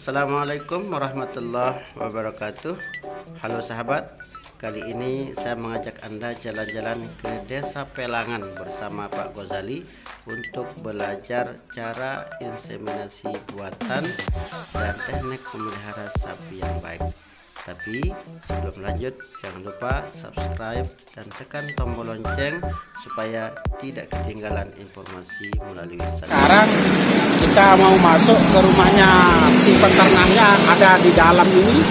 Assalamualaikum warahmatullahi wabarakatuh. Halo sahabat, kali ini saya mengajak Anda jalan-jalan ke Desa Pelangan bersama Pak Ghazali untuk belajar cara inseminasi buatan dan teknik memelihara sapi yang baik. Tapi sebelum lanjut, jangan lupa subscribe dan tekan tombol lonceng supaya tidak ketinggalan informasi melalui saya. Sekarang kita mau masuk ke rumahnya si peternaknya, ada di dalam ini.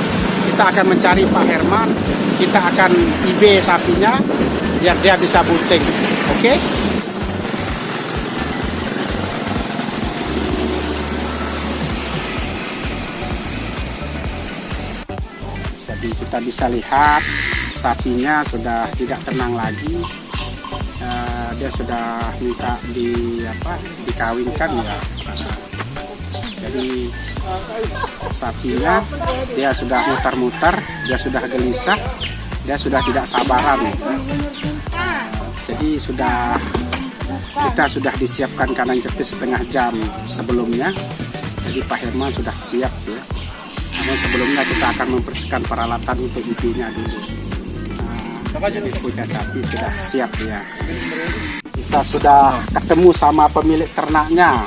Kita akan mencari Pak Herman. Kita akan IB sapinya biar dia bisa bunting. Oke? Jadi kita bisa lihat sapinya sudah tidak tenang lagi. Dia sudah minta dikawinkan ya. Jadi sapinya dia sudah muter-muter, dia sudah gelisah, dia sudah tidak sabaran. Jadi kita sudah disiapkan kanan kiri setengah jam sebelumnya. Jadi Pak Herman sudah siap ya. Namun sebelumnya kita akan membersihkan peralatan untuk IB-nya dulu. Jadi punya sapi sudah siap ya. Kita sudah ketemu sama pemilik ternaknya.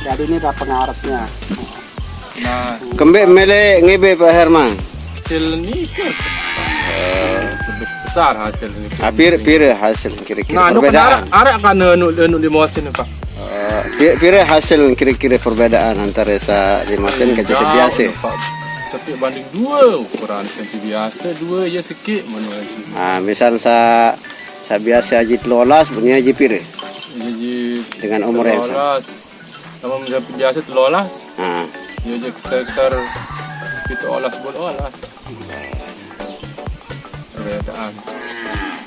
Jadi ini adalah pengaretnya. Nah, Kembali melek ngebe Pak Herman. hasil ini lebih besar hasil ini. Pire hasil kira-kira Nah, perbedaan. arek kan anu di mesin Pak. Pire hasil kira-kira perbedaan antara di mesin ke jasa biasa. Pak. Setiap banding 2 ukuran senti biasa 2 ya sikit manual sini. Misal sa biasa haji 13 punya haji pire Jadi dengan umur yang sama. Sama biasa 13. Ah, Ya je kita olas bol olas. Perbedaan.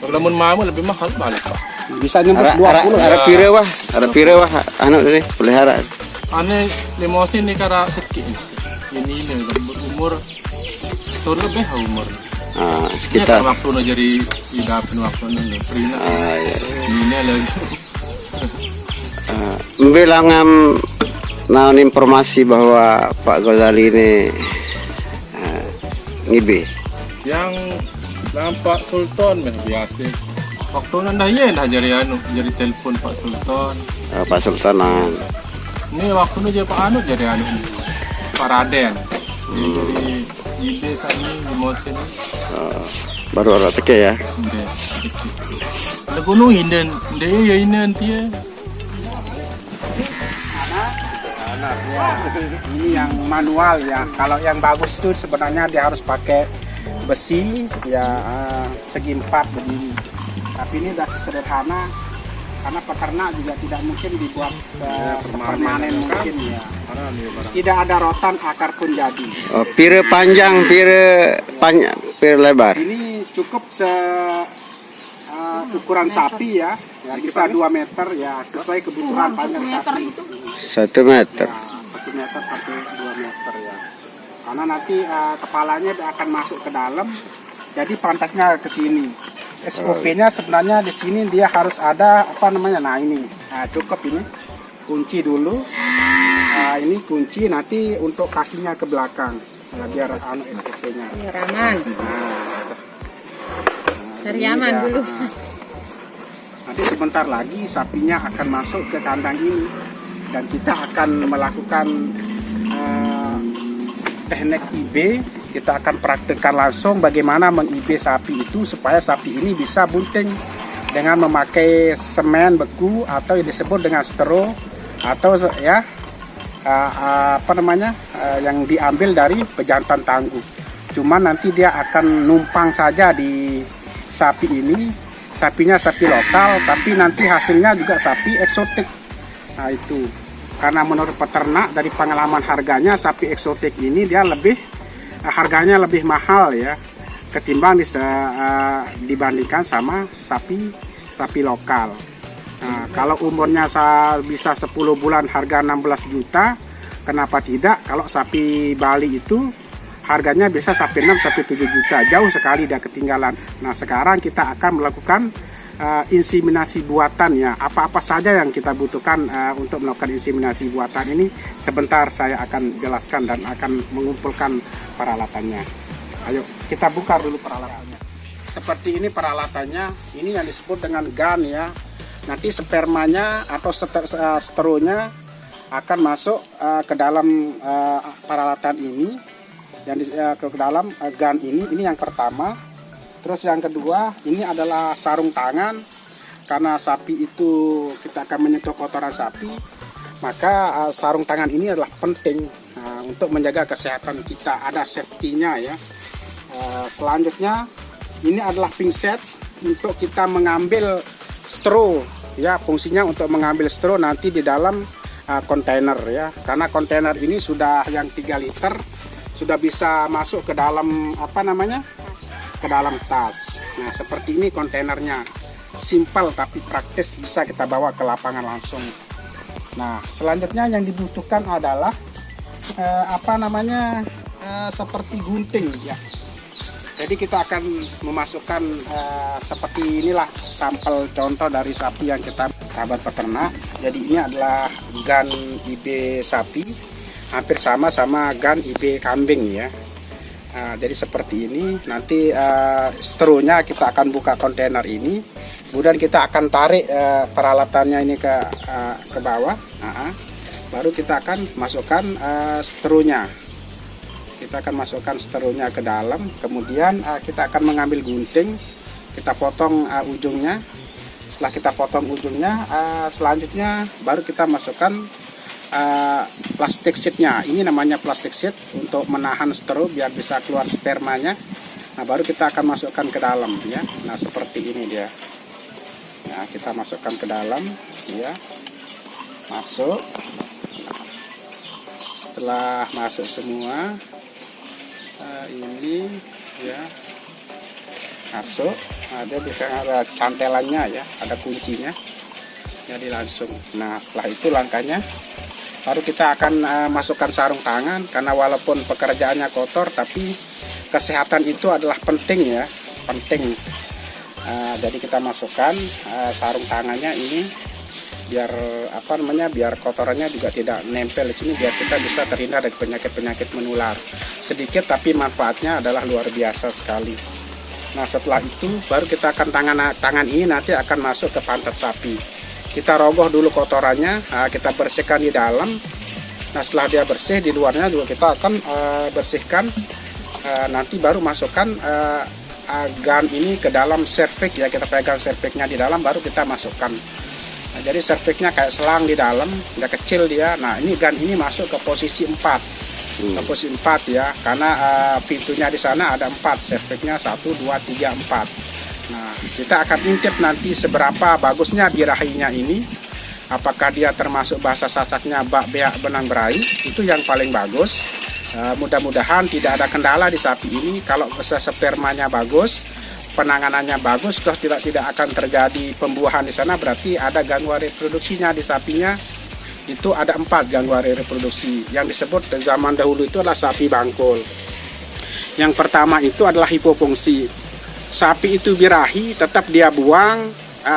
Kalau mun mau lebih mahal balik Pak. Bisa nembus 20 ya. Ada pire wah anu ini peliharaan. Ane limosin ni kara sikit. Ini umur tahun lebih umur. Kita Kita waktu jadi idapin waktu ni frina. ya. Ini lagi. Bilang naon informasi bahwa Pak Ghazali ini ngibe. Yang nampak Sultan biasa. Waktu nanda ye dah jadi jadi telefon Pak Sultan. Pak Sultanan. Ini waktu ni je Pak Anu jadi Pak Raden. Jadi ide sini di mosin. Baru orang seke ya. Ada gunung inden, dia inden dia. Ini yang manual ya. Kalau yang bagus itu sebenarnya dia harus pakai besi ya, segi 4 begini. Tapi ini udah sederhana karena peternak juga tidak mungkin dibuat permanen mungkin ya. Tidak ada rotan, akar pun jadi. Pire panjang, pire lebar. Ini cukup ukuran sapi ya, bisa 2 meter ya, sesuai kebutuhan panjang sapi. 1 meter. Ya, 1 meter sampai 2 meter ya. Karena nanti kepalanya akan masuk ke dalam, jadi pantatnya ke sini. SOP-nya sebenarnya di sini dia harus ada nah ini. Nah, cukup ini. Kunci dulu. Ini kunci nanti untuk kakinya ke belakang. Nah, biar SOP-nya. Biar aman. Cari aman dulu. Nanti sebentar lagi sapinya akan masuk ke kandang ini dan kita akan melakukan teknik IB. Kita akan praktekkan langsung bagaimana meng-IB sapi itu supaya sapi ini bisa bunting dengan memakai semen beku atau yang disebut dengan stro atau ya yang diambil dari pejantan tangguh. Cuman nanti dia akan numpang saja di sapi ini. Sapinya sapi lokal, tapi nanti hasilnya juga sapi eksotik. Nah itu, karena menurut peternak dari pengalaman harganya sapi eksotik ini dia harganya lebih mahal ya, ketimbang dibandingkan sama sapi lokal. Nah, kalau umurnya bisa 10 bulan harga 16 juta, kenapa tidak? Kalau sapi Bali itu harganya bisa sampai 6 sampai 7 juta, jauh sekali dia ketinggalan. Nah sekarang kita akan melakukan inseminasi buatan ya. Apa-apa saja yang kita butuhkan untuk melakukan inseminasi buatan ini sebentar saya akan jelaskan dan akan mengumpulkan peralatannya. Ayo kita buka dulu peralatannya. Seperti ini peralatannya. Ini yang disebut dengan gun ya. Nanti spermanya atau stronya akan masuk ke dalam peralatan ini, yang ke dalam gun ini yang pertama. Terus yang kedua, ini adalah sarung tangan. Karena sapi itu kita akan menyentuh kotoran sapi, maka sarung tangan ini adalah penting untuk menjaga kesehatan kita. Ada safety-nya ya. Selanjutnya, ini adalah pinset untuk kita mengambil straw ya. Fungsinya untuk mengambil straw nanti di dalam kontainer ya. Karena kontainer ini sudah yang 3 liter, sudah bisa masuk ke dalam ke dalam tas. Nah seperti ini kontainernya, simpel tapi praktis, bisa kita bawa ke lapangan langsung. Nah selanjutnya yang dibutuhkan adalah seperti gunting ya. Jadi kita akan memasukkan seperti inilah sampel contoh dari sapi yang kita sahabat peternak. Jadi ini adalah gun IB sapi, hampir sama gun IB kambing ya. Jadi seperti ini. Nanti seterusnya kita akan buka kontainer ini, kemudian kita akan tarik peralatannya ini ke bawah. Baru kita akan masukkan seterusnya. Kita akan masukkan seterusnya ke dalam. Kemudian kita akan mengambil gunting, kita potong ujungnya. Setelah kita potong ujungnya, selanjutnya baru kita masukkan plastik sheetnya. Ini namanya plastik sheet untuk menahan straw biar bisa keluar spermanya. Nah baru kita akan masukkan ke dalam ya. Nah seperti ini dia. Nah kita masukkan ke dalam ya. Masuk. Setelah masuk semua, ini ya masuk. Ada cantelannya ya, ada kuncinya. Jadi langsung. Nah setelah itu langkahnya baru kita akan masukkan sarung tangan, karena walaupun pekerjaannya kotor tapi kesehatan itu adalah penting ya, penting. Jadi kita masukkan sarung tangannya ini biar biar kotorannya juga tidak nempel di sini, biar kita bisa terhindar dari penyakit-penyakit menular. Sedikit tapi manfaatnya adalah luar biasa sekali. Nah setelah itu baru kita akan tangan ini nanti akan masuk ke pantat sapi. Kita rogoh dulu kotorannya, kita bersihkan di dalam. Nah setelah dia bersih, di luarnya juga kita akan bersihkan. Nanti baru masukkan gun ini ke dalam cervix ya. Kita pegang cervixnya di dalam, baru kita masukkan. Nah, jadi cervixnya kayak selang di dalam, udah kecil dia. Nah ini gun ini masuk ke posisi 4, ke posisi 4 ya. Karena pintunya di sana ada 4, cervixnya 1, 2, 3, 4. Nah, kita akan intip nanti seberapa bagusnya birahinya ini. Apakah dia termasuk bahasa sasatnya bak beak benang berai, itu yang paling bagus. Mudah-mudahan tidak ada kendala di sapi ini. Kalau spermanya bagus, penanganannya bagus, toh tidak akan terjadi pembuahan di sana. Berarti ada gangguan reproduksinya di sapinya. Itu ada 4 gangguan reproduksi. Yang disebut zaman dahulu itu adalah sapi bangkul. Yang pertama itu adalah hipofungsi. Sapi itu birahi, tetap dia buang,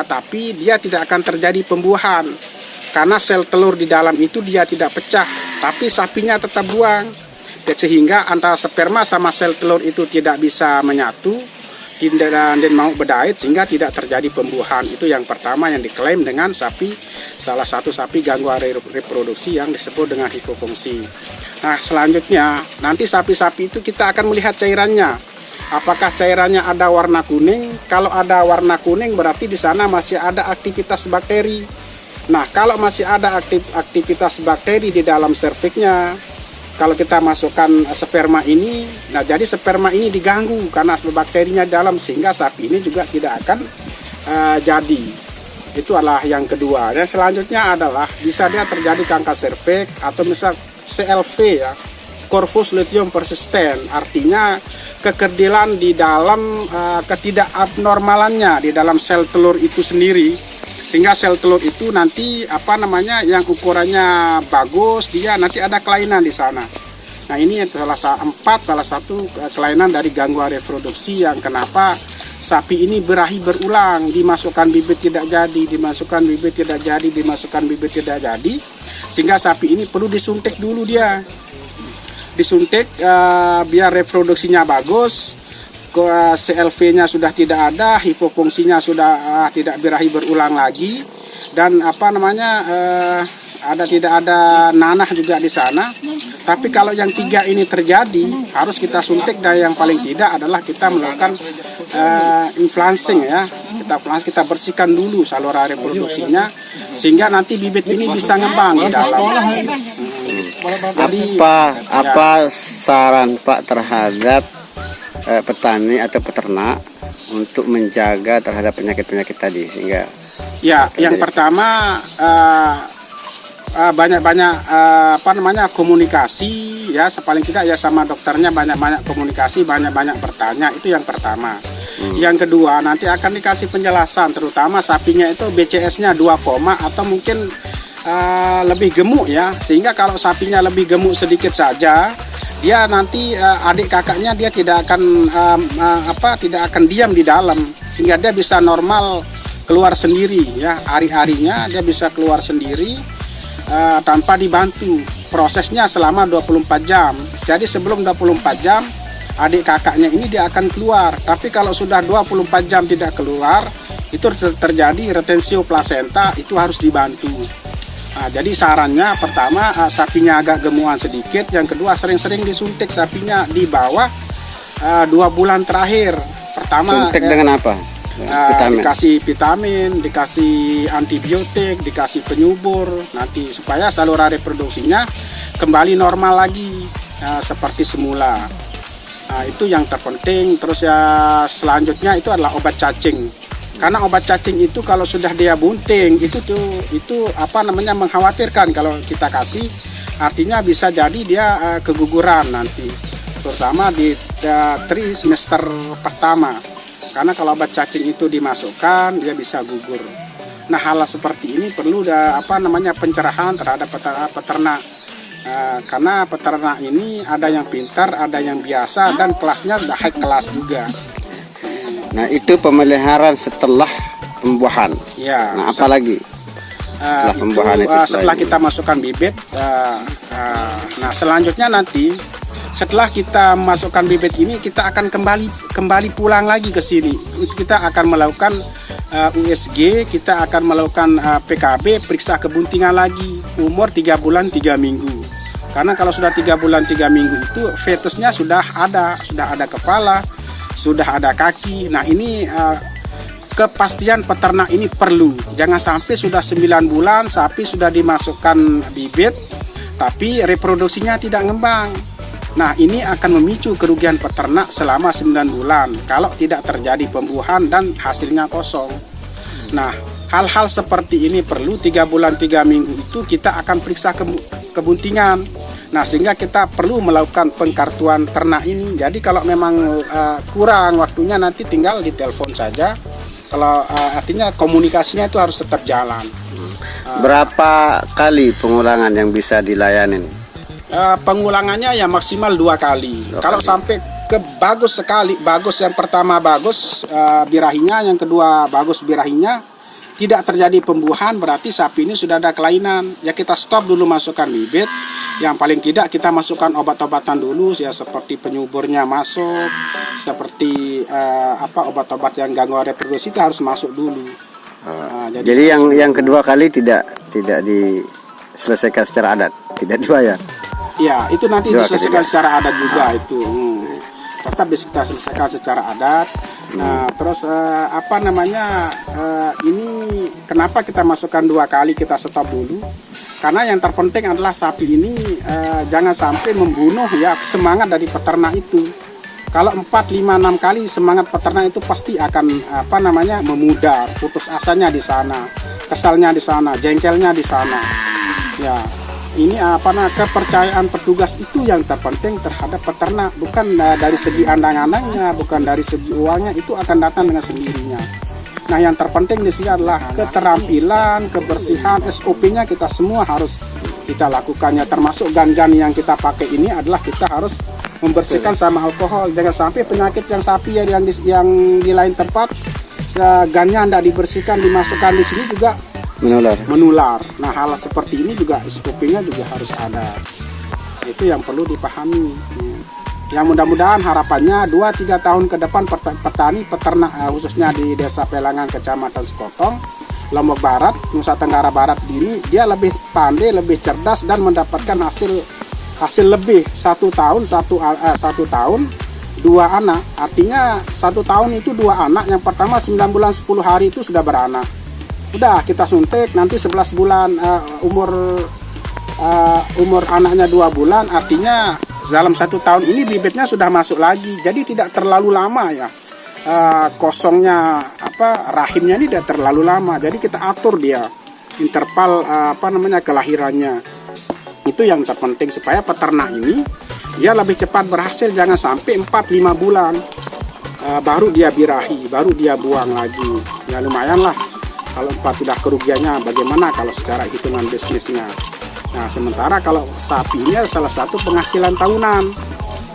tapi dia tidak akan terjadi pembuahan. Karena sel telur di dalam itu dia tidak pecah, tapi sapinya tetap buang. Sehingga antara sperma sama sel telur itu tidak bisa menyatu, dan mau berdait, sehingga tidak terjadi pembuahan. Itu yang pertama yang diklaim dengan sapi, salah satu sapi gangguan reproduksi yang disebut dengan hipofungsi. Nah selanjutnya, nanti sapi-sapi itu kita akan melihat cairannya. Apakah cairannya ada warna kuning? Kalau ada warna kuning berarti di sana masih ada aktivitas bakteri. Nah, kalau masih ada aktivitas bakteri di dalam serviksnya, kalau kita masukkan sperma ini, nah jadi sperma ini diganggu karena bakterinya di dalam, sehingga sapi ini juga tidak akan jadi. Itu adalah yang kedua. Dan selanjutnya adalah bisa dia terjadi kanker serviks atau misal CLP ya, Corvus luteum persistent, artinya kekerdilan di dalam ketidakabnormalannya di dalam sel telur itu sendiri, sehingga sel telur itu nanti yang ukurannya bagus, dia nanti ada kelainan di sana. Nah ini salah satu kelainan dari gangguan reproduksi yang kenapa sapi ini berahi berulang, dimasukkan bibit tidak jadi, dimasukkan bibit tidak jadi, dimasukkan bibit tidak jadi, sehingga sapi ini perlu disuntik dulu dia. Disuntik biar reproduksinya bagus, CLV-nya sudah tidak ada, hipofungsinya sudah tidak birahi berulang lagi, dan tidak ada nanah juga di sana. Tapi kalau yang 3 ini terjadi, harus kita suntik, dan yang paling tidak adalah kita melakukan inflansing ya. Kita bersihkan dulu saluran reproduksinya, sehingga nanti bibit ini bisa ngembang di dalam. Apa saran Pak terhadap petani atau peternak untuk menjaga terhadap penyakit-penyakit tadi, sehingga ya, yang pertama banyak-banyak komunikasi ya, paling tidak ya sama dokternya, banyak-banyak komunikasi, banyak-banyak bertanya, itu yang pertama. Yang kedua, nanti akan dikasih penjelasan, terutama sapinya itu BCS-nya 2, atau mungkin lebih gemuk ya, sehingga kalau sapinya lebih gemuk sedikit saja, dia nanti adik kakaknya dia tidak akan diam di dalam, sehingga dia bisa normal keluar sendiri ya, hari-harinya dia bisa keluar sendiri tanpa dibantu. Prosesnya selama 24 jam. Jadi sebelum 24 jam adik kakaknya ini dia akan keluar. Tapi kalau sudah 24 jam tidak keluar, itu terjadi retensio plasenta, itu harus dibantu. Jadi sarannya pertama, sapinya agak gemukan sedikit. Yang kedua, sering-sering disuntik sapinya di bawah 2 bulan terakhir. Pertama, suntik dengan apa? Dikasih vitamin, dikasih antibiotik, dikasih penyubur, nanti supaya saluran reproduksinya kembali normal lagi seperti semula. Itu yang terpenting. Terus ya selanjutnya itu adalah obat cacing. Karena obat cacing itu kalau sudah dia bunting itu mengkhawatirkan kalau kita kasih, artinya bisa jadi dia keguguran nanti, terutama di trimester pertama. Karena kalau obat cacing itu dimasukkan, dia bisa gugur. Nah, hal seperti ini perlu pencerahan terhadap peternak. Karena peternak ini ada yang pintar, ada yang biasa, dan kelasnya sudah high kelas juga. Nah, itu pemeliharaan setelah pembuahan. Ya. Nah, apalagi setelah pembuahan itu setelah kita masukkan bibit. Nah, selanjutnya nanti setelah kita masukkan bibit ini, kita akan kembali pulang lagi ke sini. Kita akan melakukan USG, kita akan melakukan PKB, periksa kebuntingan lagi, umur 3 bulan 3 minggu. Karena kalau sudah 3 bulan 3 minggu itu fetusnya sudah ada kepala, sudah ada kaki. Nah, ini kepastian peternak ini perlu. Jangan sampai sudah 9 bulan sapi sudah dimasukkan bibit, tapi reproduksinya tidak ngembang. Nah, ini akan memicu kerugian peternak selama 9 bulan kalau tidak terjadi pembuahan dan hasilnya kosong. Nah, hal-hal seperti ini perlu. 3 bulan 3 minggu itu kita akan periksa kebuntingan. Nah, sehingga kita perlu melakukan pengkartuan ternak ini. Jadi kalau memang kurang waktunya, nanti tinggal ditelepon saja. Kalau artinya komunikasinya itu harus tetap jalan. Berapa kali pengulangan yang bisa dilayanin? Pengulangannya ya maksimal 2 kali. Kalau sampai bagus sekali, bagus yang pertama bagus birahinya, yang kedua bagus birahinya, tidak terjadi pembuahan, berarti sapi ini sudah ada kelainan. Ya kita stop dulu masukkan bibit. Yang paling tidak kita masukkan obat-obatan dulu ya, seperti penyuburnya masuk, seperti obat-obat yang ganggu reproduksi itu harus masuk dulu. Jadi yang kedua kali tidak diselesaikan secara adat, tidak dibayar. Ya, itu nanti diselesaikan secara adat juga itu. Tetap bisa kita selesaikan secara adat. Nah, terus ini kenapa kita masukkan 2 kali, kita stop dulu? Karena yang terpenting adalah sapi ini jangan sampai membunuh ya semangat dari peternak itu. Kalau 4, 5, 6 kali semangat peternak itu pasti akan memudar, putus asanya di sana, kesalnya di sana, jengkelnya di sana. Ya. Ini kepercayaan petugas itu yang terpenting terhadap peternak, bukan dari segi andang-andangnya, bukan dari segi uangnya, itu akan datang dengan sendirinya. Nah, yang terpenting di sini adalah keterampilan, kebersihan, SOP-nya kita semua harus kita lakukannya, termasuk gan-gan yang kita pakai ini adalah kita harus membersihkan sama alkohol. Jangan sampai penyakit yang sapi ya yang di lain tempat gannya tidak dibersihkan, dimasukkan di sini juga menular. Nah, hal seperti ini juga SOP-nya juga harus ada. Itu yang perlu dipahami. Yang mudah-mudahan harapannya 2-3 tahun ke depan petani peternak khususnya di Desa Pelangan, Kecamatan Sekotong, Lombok Barat, Nusa Tenggara Barat ini dia lebih pandai, lebih cerdas dan mendapatkan hasil lebih 1 tahun 1 tahun 2 anak. Artinya 1 tahun itu 2 anak. Yang pertama 9 bulan 10 hari itu sudah beranak. Udah kita suntik, nanti 11 bulan umur anaknya 2 bulan. Artinya dalam 1 tahun ini bibitnya sudah masuk lagi. Jadi tidak terlalu lama ya. Kosongnya rahimnya ini tidak terlalu lama. Jadi kita atur dia interval kelahirannya. Itu yang terpenting supaya peternak ini dia lebih cepat berhasil. Jangan sampai 4-5 bulan baru dia birahi, baru dia buang lagi. Ya lumayan lah kalau sudah kerugiannya. Bagaimana kalau secara hitungan bisnisnya. Nah, sementara kalau sapi ini salah satu penghasilan tahunan.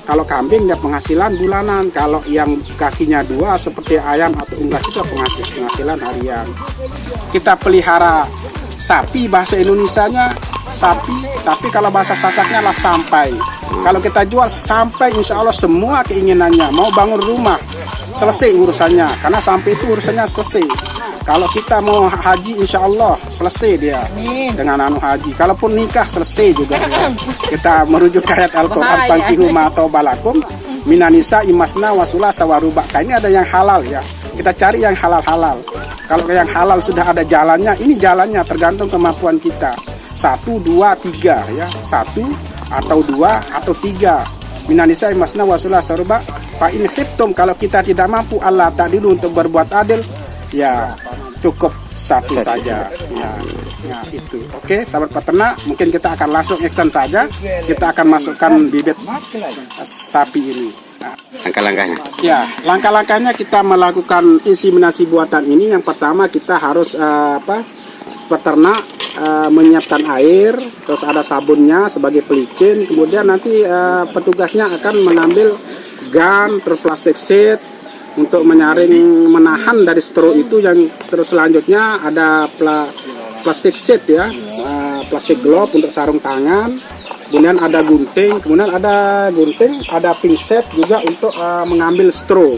Kalau kambing dia penghasilan bulanan. Kalau yang kakinya 2 seperti ayam atau unggas itu penghasilan harian. Kita pelihara sapi, bahasa Indonesianya sapi, tapi kalau bahasa Sasaknya lah sampai. Kalau kita jual sampai, insya Allah semua keinginannya. Mau bangun rumah, selesai urusannya. Karena sampai itu urusannya selesai. Kalau kita mau haji, insya Allah selesai dia dengan haji. Kalaupun nikah selesai juga. Ya. Kita merujuk ayat Al-Quran, Fankihu ma balakum minanisa imasna wasula sawaruba. Ini ada yang halal ya. Kita cari yang halal-halal. Kalau yang halal sudah ada jalannya, ini jalannya tergantung kemampuan kita. 1, 2, 3 ya. 1 atau 2 atau 3. Minanisa imasna wasula sawaruba. Fa in khiftum, kalau kita tidak mampu Allah ta'dilu untuk berbuat adil, ya cukup 1 saja. Ya itu. Oke, sahabat peternak, mungkin kita akan langsung action saja. Kita akan masukkan bibit sapi ini. Langkah-langkahnya. Ya, langkah-langkahnya kita melakukan inseminasi buatan ini. Yang pertama kita harus peternak menyiapkan air, terus ada sabunnya sebagai pelicin. Kemudian nanti petugasnya akan mengambil gun, terus plastik sheet untuk menyaring, menahan dari straw itu. Yang terus selanjutnya ada plastik sheet ya, plastik glove untuk sarung tangan. Kemudian ada gunting, ada pinset juga untuk mengambil straw.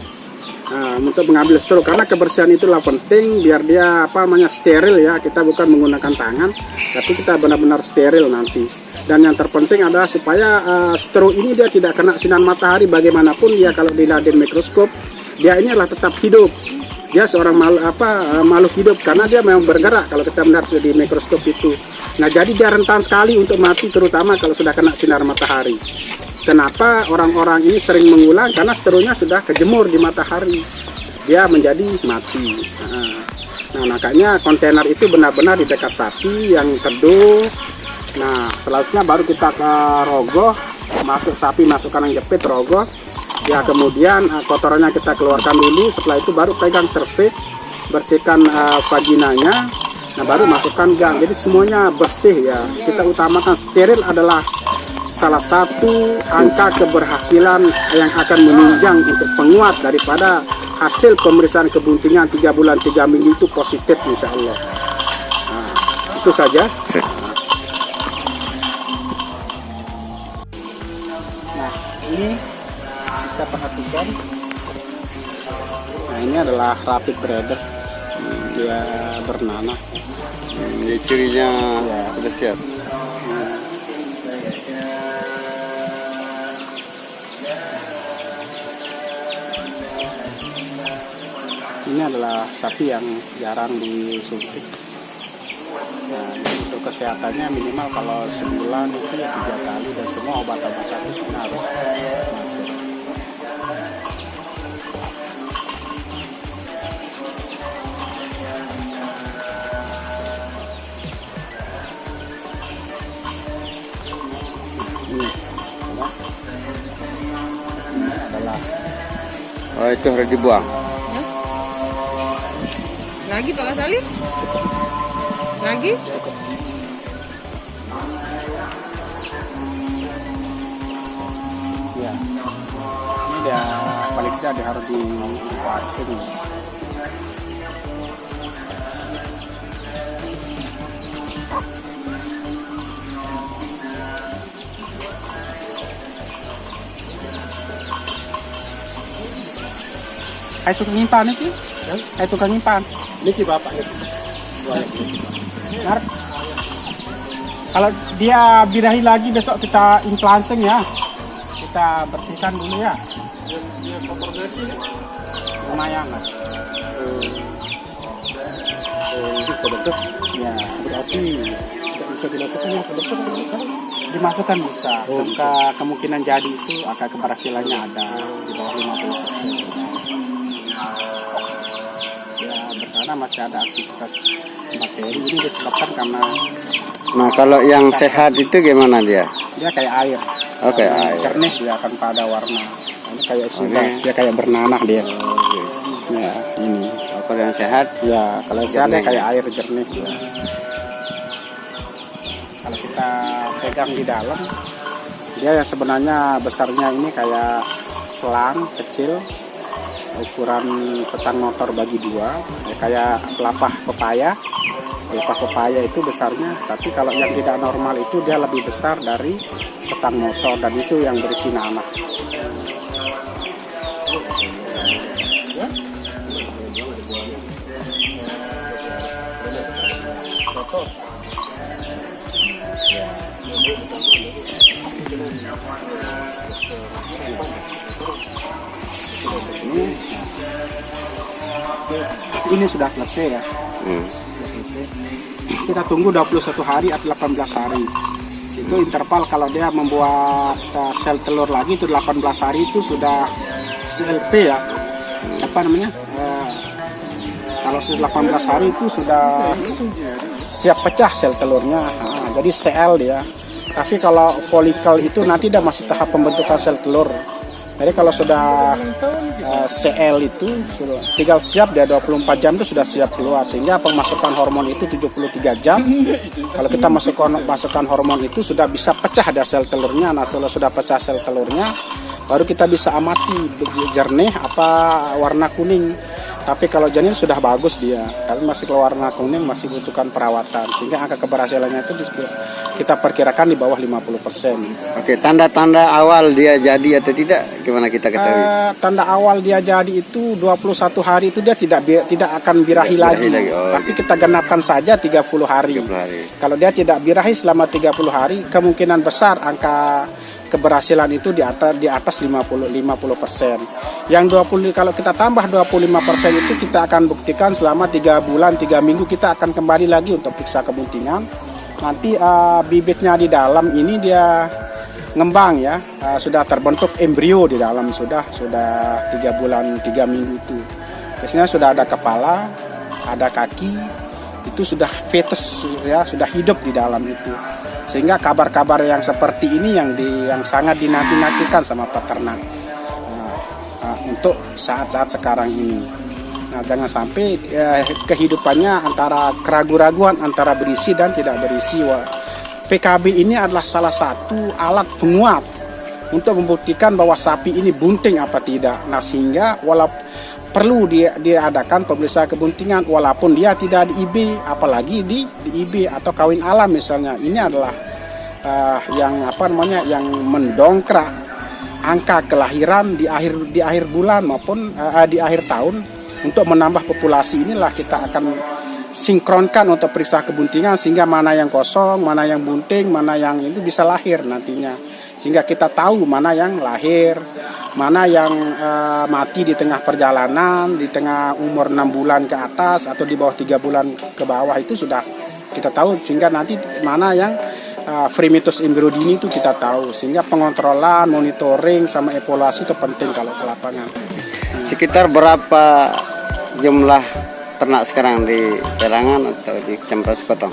Karena kebersihan itulah penting biar dia steril ya. Kita bukan menggunakan tangan, tapi kita benar-benar steril nanti. Dan yang terpenting adalah supaya straw ini dia tidak kena sinar matahari. Bagaimanapun ya, kalau dilihat di mikroskop dia ini adalah tetap hidup. Dia seorang makhluk hidup karena dia memang bergerak kalau kita melihat di mikroskop itu. Nah, jadi dia rentan sekali untuk mati, terutama kalau sudah kena sinar matahari. Kenapa orang-orang ini sering mengulang? Karena seterunya sudah kejemur di matahari, dia menjadi mati. Nah, makanya kontainer itu benar-benar di dekat sapi yang teduh. Nah, selanjutnya baru kita ke rogoh, sapi masukkan yang jepit rogoh. Ya, kemudian kotorannya kita keluarkan dulu. Setelah itu baru pegang servik, bersihkan vaginanya. Nah, baru masukkan gang. Jadi semuanya bersih ya. Kita utamakan steril adalah salah satu angka keberhasilan yang akan menunjang untuk penguat daripada hasil pemeriksaan kebuntingan 3 bulan 3 minggu itu positif insya Allah. Nah, itu saja. Nah, ini bisa perhatikan. Nah, ini adalah rapid breeder. Dia bernanah. Ini cirinya sudah siap. Ini adalah sapi yang jarang disuntik. Nah, untuk kesehatannya minimal kalau sebulan itu 3 kali, dan semua obat-obatan itu harus masuk. Oh, itu harus dibuang. Lagi Pak Kasali? Lagi? Ya. dia paling tidak dia harus di vaksin. Ay tukang impan iki? Ay tukang impan. Niki bapak itu. Benar. Kalau dia birahi lagi besok kita implansing ya. Kita bersihkan dulu ya. Dia kotor lagi. Lumayan lah. Itu ke dokter. Ya, berarti tidak bisa dilakukan ya ke dokter. Dimasukkan bisa. Angka kemungkinan jadi itu angka keberhasilannya ada di bawah 50%. Ya, karena masih ada aktivitas bakteri ini disebabkan karena Nah, kalau yang sehat itu gimana dia? dia kayak air. Oke, air. Jernih dia akan pada warna. Ini kayak sudah dia kayak bernanah dia. Ya, ini. Kalau yang sehat, Ya, kalau sehat dia Jernih. kayak air jernih ya. Kalau kita pegang di dalam, dia yang sebenarnya besarnya ini kayak selang kecil, ukuran setang motor bagi dua, ya, kayak pelepah pepaya. Pelepah pepaya itu besarnya, tapi kalau yang tidak normal itu dia lebih besar dari setang motor dan itu yang berisi nanah. Ini sudah selesai ya. Sudah selesai. Kita tunggu 21 hari atau 18 hari. Itu interval kalau dia membuat sel telur lagi itu 18 hari itu sudah CLP ya. Apa namanya? Kalau sudah 18 hari itu sudah siap pecah sel telurnya. Nah, jadi CL dia. Tapi kalau folikel itu nanti dia masih tahap pembentukan sel telur. Jadi kalau sudah CL itu sudah tinggal siap dia 24 jam itu sudah siap keluar, sehingga pemasukan hormon itu 73 jam. Kalau kita masukkan hormon itu sudah bisa pecah ada sel telurnya. Nah, kalau sudah pecah sel telurnya baru kita bisa amati jernih apa warna kuning. Tapi kalau janin sudah bagus dia, tapi masih keluar warna kuning masih butuhkan perawatan, sehingga angka keberhasilannya itu kita perkirakan di bawah 50%. oke, tanda-tanda awal dia jadi atau tidak, gimana kita ketahui? Tanda awal dia jadi itu 21 hari itu dia tidak akan birahi lagi. Oh, Tapi kita genapkan saja 30 hari. 30 hari. Kalau dia tidak birahi selama 30 hari, kemungkinan besar angka keberhasilan itu di atas 50%. Yang 20 kalau kita tambah 25% itu kita akan buktikan selama 3 bulan 3 minggu kita akan kembali lagi untuk periksa kebuntingan. Nanti bibitnya di dalam ini dia ngembang ya, sudah terbentuk embrio di dalam sudah 3 bulan 3 minggu itu. Biasanya sudah ada kepala, ada kaki, itu sudah fetus ya, sudah hidup di dalam itu. Sehingga kabar-kabar yang seperti ini yang sangat dinanti-nantikan sama peternak untuk saat-saat sekarang ini. Nah, jangan sampai kehidupannya antara keraguan-raguan antara berisi dan tidak berisi. PKB ini adalah salah satu alat penguat untuk membuktikan bahwa sapi ini bunting apa tidak. Nah, sehingga walaupun perlu diadakan pemeriksaan kebuntingan walaupun dia tidak di IB, apalagi di IB atau kawin alam misalnya. Ini adalah yang mendongkrak angka kelahiran di akhir bulan maupun di akhir tahun. Untuk menambah populasi inilah kita akan sinkronkan untuk periksa kebuntingan sehingga mana yang kosong, mana yang bunting, mana yang itu bisa lahir nantinya. Sehingga kita tahu mana yang lahir, mana yang mati di tengah perjalanan, di tengah umur 6 bulan ke atas atau di bawah 3 bulan ke bawah itu sudah kita tahu, sehingga nanti mana yang frimitus embrio dini itu kita tahu, sehingga pengontrolan, monitoring sama evaluasi itu penting kalau ke lapangan. Sekitar berapa jumlah ternak sekarang di Pelangan atau di Kecamatan Sekotong?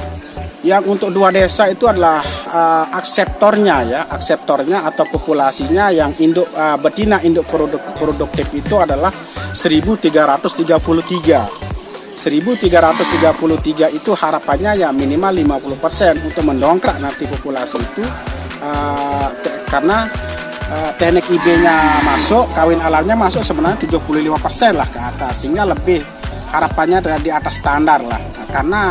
Yang untuk 2 desa itu adalah akseptornya atau populasinya yang induk betina induk produktif itu adalah 1333. 1333 itu harapannya ya minimal 50% untuk mendongkrak nanti populasi itu karena teknik IB-nya masuk, kawin alamnya masuk sebenarnya 75% lah ke atas, sehingga lebih harapannya di atas standar lah. Nah, karena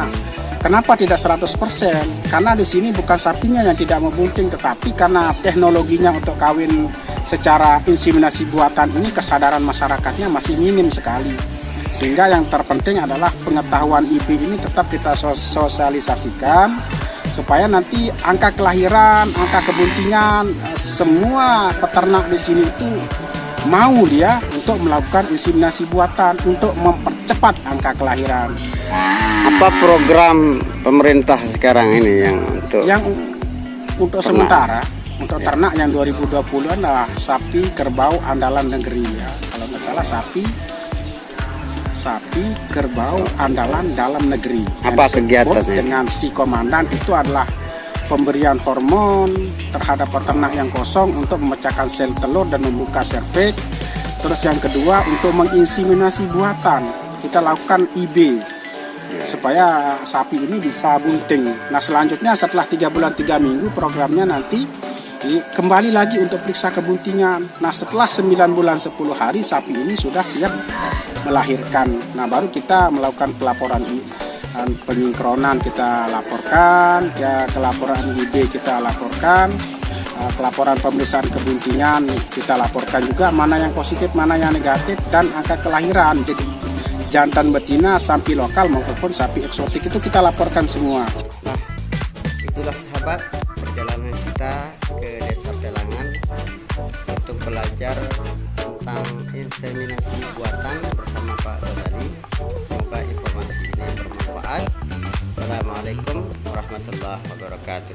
kenapa tidak 100%? Karena di sini bukan sapinya yang tidak membunting, tetapi karena teknologinya untuk kawin secara inseminasi buatan ini kesadaran masyarakatnya masih minim sekali. Sehingga yang terpenting adalah pengetahuan IB ini tetap kita sosialisasikan supaya nanti angka kelahiran, angka kebuntingan, semua peternak di sini itu mau dia untuk melakukan inseminasi buatan untuk mempercepat angka kelahiran. Apa program pemerintah sekarang ini yang untuk ternak? Sementara untuk ternak yang 2020 adalah sapi kerbau andalan negeri ya. Kalau nggak salah sapi kerbau andalan dalam negeri. Apa Yang disebut kegiatannya? dengan si komandan itu adalah pemberian hormon terhadap peternak yang kosong untuk memecahkan sel telur dan membuka serviks. Terus yang kedua untuk menginseminasi buatan, kita lakukan IB supaya sapi ini bisa bunting. Nah selanjutnya setelah 3 bulan 3 minggu programnya nanti kembali lagi untuk periksa kebuntingan. Nah setelah 9 bulan 10 hari sapi ini sudah siap melahirkan. Nah baru kita melakukan pelaporan penyinkronan, kita laporkan ya, kelaporan IB kita laporkan, pelaporan pemeriksaan kebuntingan kita laporkan juga, mana yang positif mana yang negatif, dan angka kelahiran jadi jantan betina, sapi lokal maupun sapi eksotik itu kita laporkan semua. Nah, itulah sahabat perjalanan kita ke Desa Pelangan untuk belajar tentang inseminasi buatan bersama Pak Ghazali. Semoga informasi ini bermanfaat. Assalamualaikum warahmatullahi wabarakatuh.